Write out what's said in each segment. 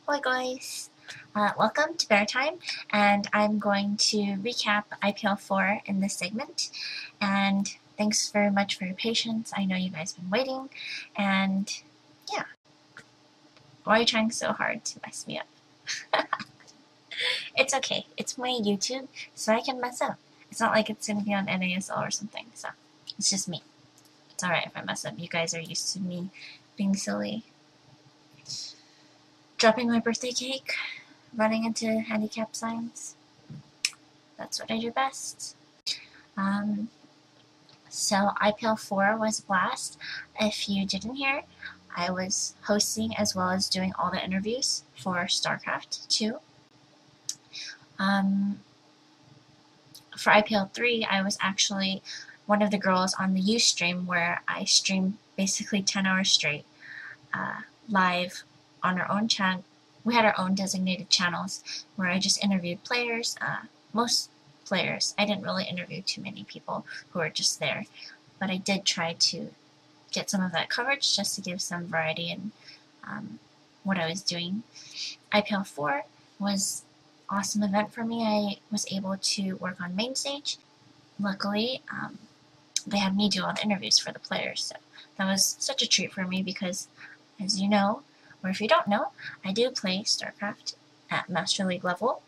Hi guys, welcome to Bear Time, and I'm going to recap IPL4 in this segment. And thanks very much for your patience. I know you guys have been waiting, and yeah, why are you trying so hard to mess me up? It's okay. It's my YouTube, so I can mess up. It's not like it's gonna be on NASL or something. So it's just me. It's alright if I mess up. You guys are used to me being silly. Dropping my birthday cake, running into handicap signs. That's what I do best. So IPL4 was a blast. If you didn't hear, I was hosting as well as doing all the interviews for StarCraft 2. For IPL3, I was actually one of the girls on the Ustream where I streamed basically 10 hours straight live on our own channel. We had our own designated channels where I just interviewed players, most players. I didn't really interview too many people who were just there, but I did try to get some of that coverage just to give some variety in what I was doing. IPL4 was an awesome event for me. I was able to work on main stage. Luckily, they had me do all the interviews for the players, so that was such a treat for me because, as you know, or if you don't know, I do play StarCraft at Master League level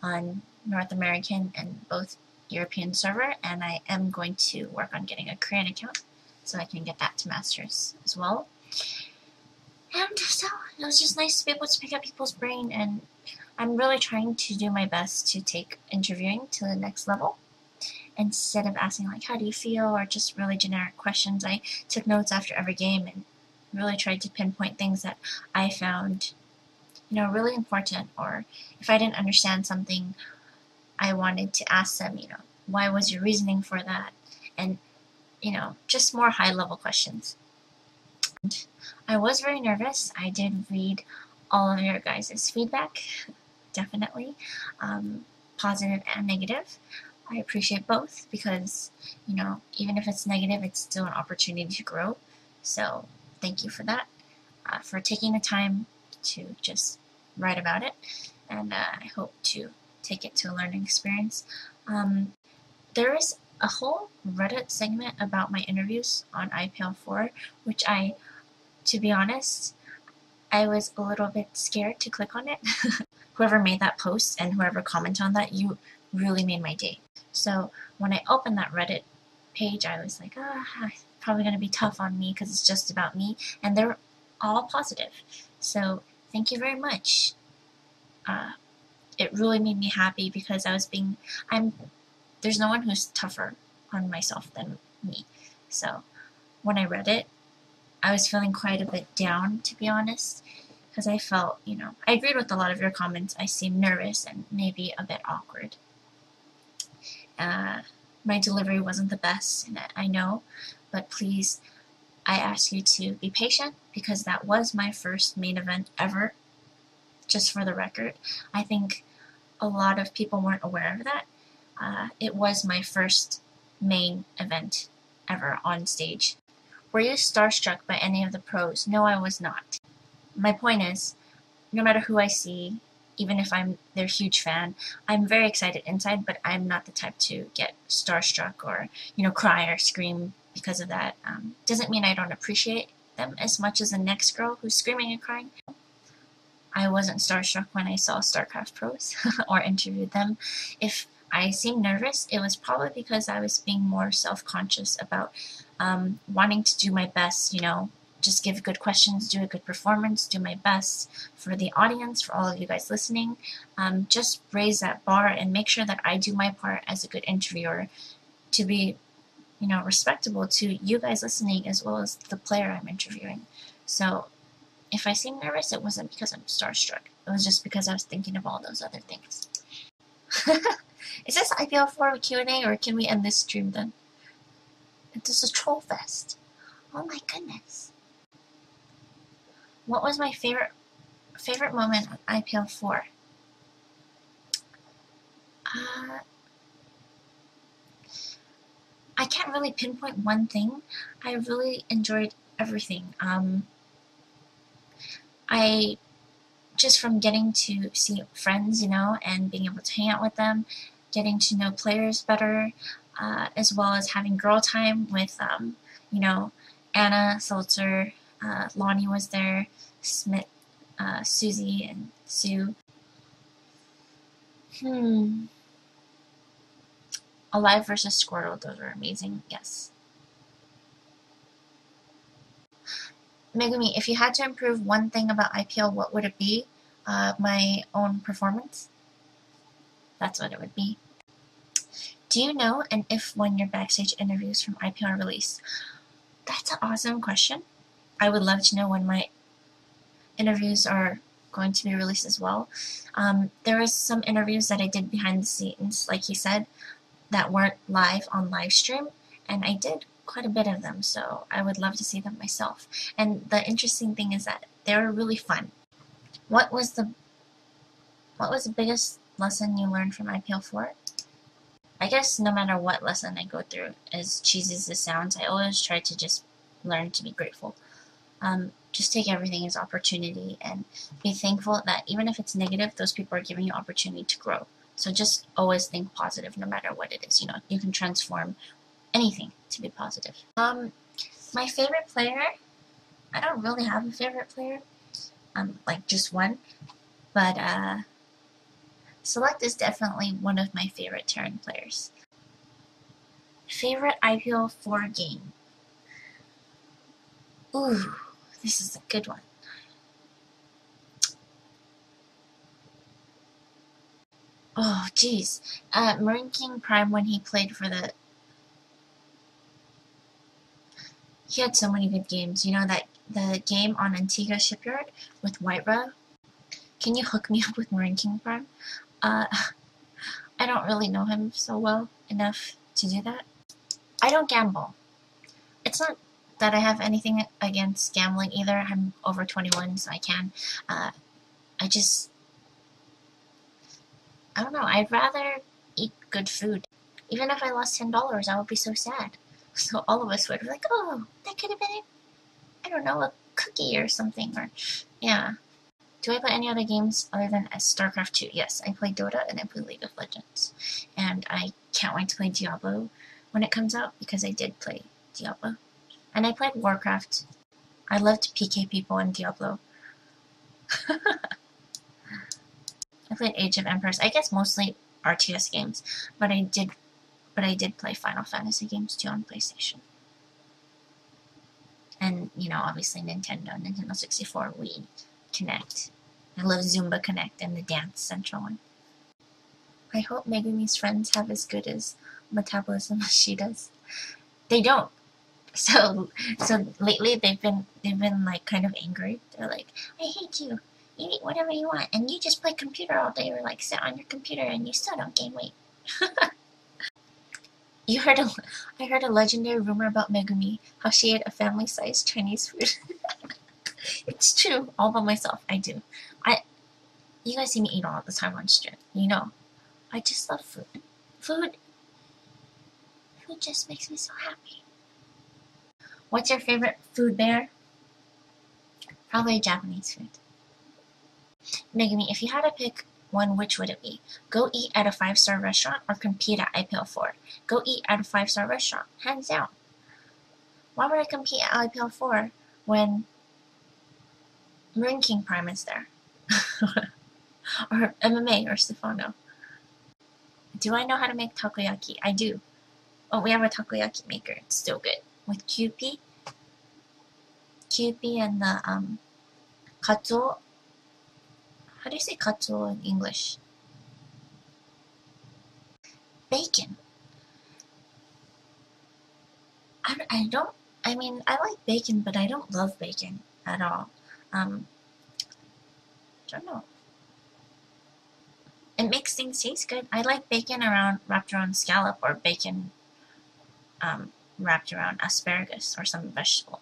on North American and both European server, and I am going to work on getting a Korean account so I can get that to Masters as well. And so it was just nice to be able to pick up people's brain, and I'm really trying to do my best to take interviewing to the next level. Instead of asking like, how do you feel, or just really generic questions, I took notes after every game and really tried to pinpoint things that I found, really important, or if I didn't understand something, I wanted to ask them, why was your reasoning for that? And, just more high-level questions. And I was very nervous. I did read all of your guys' feedback, definitely, positive and negative. I appreciate both because, even if it's negative, it's still an opportunity to grow. So thank you for that, for taking the time to just write about it, and I hope to take it to a learning experience. There is a whole Reddit segment about my interviews on IPL4, which to be honest, I was a little bit scared to click on it. Whoever made that post and whoever commented on that, you really made my day. So when I opened that Reddit page, I was like, it's probably going to be tough on me because it's just about me, and they're all positive. So thank you very much. It really made me happy because there's no one who's tougher on myself than me. So when I read it, I was feeling quite a bit down, to be honest, because I felt, I agreed with a lot of your comments. I seemed nervous and maybe a bit awkward. My delivery wasn't the best, and I know, but please, I ask you to be patient because that was my first main event ever, just for the record. I think a lot of people weren't aware of that. It was my first main event ever on stage. Were you starstruck by any of the pros? No, I was not. My point is, no matter who I see, even if I'm their huge fan, I'm very excited inside, but I'm not the type to get starstruck or, cry or scream because of that. Doesn't mean I don't appreciate them as much as the next girl who's screaming and crying. I wasn't starstruck when I saw StarCraft pros or interviewed them. If I seemed nervous, it was probably because I was being more self-conscious about wanting to do my best, just give good questions, do a good performance, do my best for the audience, for all of you guys listening. Just raise that bar and make sure that I do my part as a good interviewer to be, respectable to you guys listening as well as the player I'm interviewing. So if I seem nervous, it wasn't because I'm starstruck. It was just because I was thinking of all those other things. Is this IPL4 Q&A, or can we end this stream then? This is a troll fest. Oh my goodness. What was my favorite moment on IPL4? I can't really pinpoint one thing. I really enjoyed everything. I just from getting to see friends, and being able to hang out with them, getting to know players better, as well as having girl time with, Anna Seltzer, Lonnie was there, Smith, Susie, and Sue. Alive versus Squirtle, those were amazing, yes. Megumi, if you had to improve one thing about IPL, what would it be? My own performance. That's what it would be. Do you know and if when your backstage interviews from IPL are released? That's an awesome question. I would love to know when my interviews are going to be released as well. There was some interviews that I did behind the scenes, like he said, that weren't live on live stream, and I did quite a bit of them, so I would love to see them myself. And the interesting thing is that they were really fun. What was the biggest lesson you learned from IPL4? I guess no matter what lesson I go through, as cheesy as this sounds, I always try to just learn to be grateful. Just take everything as opportunity and be thankful that even if it's negative, those people are giving you opportunity to grow. So just always think positive no matter what it is. You can transform anything to be positive. My favorite player, I don't really have a favorite player, like just one, but Select is definitely one of my favorite Terran players. Favorite IPL4 game? Ooh, this is a good one. Oh, geez. Marine King Prime, when he played for he had so many good games. That the game on Antigua Shipyard with Whiterub? Can you hook me up with Marine King Prime? I don't really know him so well enough to do that. I don't gamble. It's not that I have anything against gambling either. I'm over 21, so I can. I don't know. I'd rather eat good food. Even if I lost $10, I would be so sad. So all of us would be like, oh, that could have been, I don't know, a cookie or something. Or, yeah. Do I play any other games other than StarCraft 2? Yes, I play Dota and I play League of Legends. And I can't wait to play Diablo when it comes out, because I did play Diablo. And I played Warcraft. I loved PK people in Diablo. I played Age of Empires. I guess mostly RTS games, but I did play Final Fantasy games too on PlayStation. And, obviously Nintendo 64, Wii, Connect. I love Zumba Connect and the Dance Central one. I hope Megumi's friends have as good as metabolism as she does. They don't. So lately they've been like kind of angry. They're like, I hate you. You eat whatever you want, and you just play computer all day, or like sit on your computer, and you still don't gain weight. I heard a legendary rumor about Megumi, how she ate a family-sized Chinese food. It's true, all by myself. I do. You guys see me eat all the time on stream. I just love food. Food just makes me so happy. What's your favorite food, Bear? Probably Japanese food. Megumi, if you had to pick one, which would it be? Go eat at a 5-star restaurant or compete at IPL4? Go eat at a 5-star restaurant, hands down. Why would I compete at IPL4 when Marine King Prime is there? Or MMA or Stefano? Do I know how to make takoyaki? I do. Oh, we have a takoyaki maker. It's still good. With QP and the katsuo. How do you say katsuo in English? Bacon. I like bacon, but I don't love bacon at all. I don't know. It makes things taste good. I like bacon wrapped around scallop, or bacon wrapped around asparagus or some vegetable,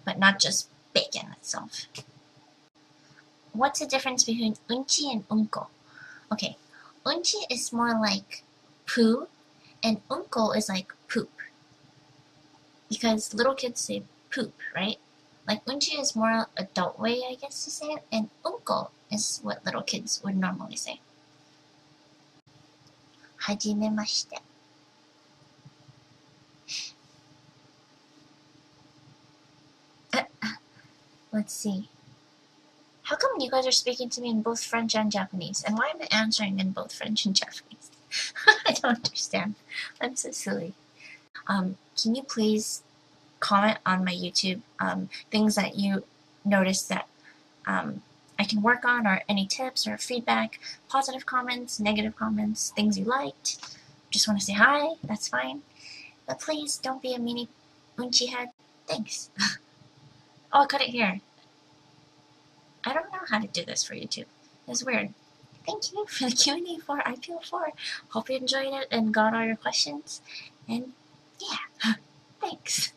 but not just bacon itself. What's the difference between unchi and unko? Okay, unchi is more like poo, and unko is like poop. Because little kids say poop, right? Like unchi is more adult way, I guess, to say it, and unko is what little kids would normally say. はじめまして. Let's see. How come you guys are speaking to me in both French and Japanese? And why am I answering in both French and Japanese? I don't understand. I'm so silly. Can you please comment on my YouTube things that you noticed that I can work on, or any tips or feedback, positive comments, negative comments, things you liked. Just want to say hi, that's fine. But please don't be a meanie unchi head. Thanks. Oh, I'll cut it here. I don't know how to do this for YouTube. It's weird. Thank you for the Q&A for IPL4. Hope you enjoyed it and got all your questions. And yeah, thanks.